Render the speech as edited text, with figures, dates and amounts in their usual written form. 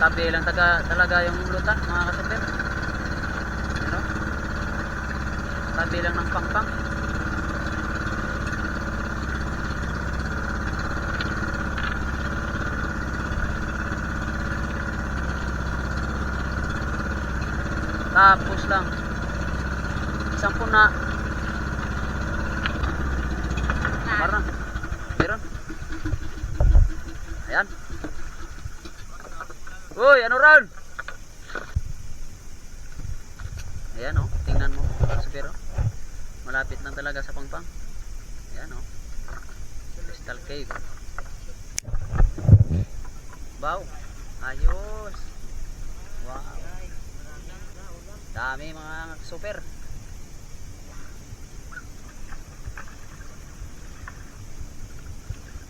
Tabi lang talaga yung luta mga kasupir. Ano? Tabi lang ng pangpang. Tapos lang isang puna. Marang. Meron. Ayan. Uy, ano ron? Ayan oh, tingnan mo. Super oh. Malapit lang talaga sa pangpang. Ayan oh. Crystal Cave. Wow. Ayos. Wow. Dami mga super.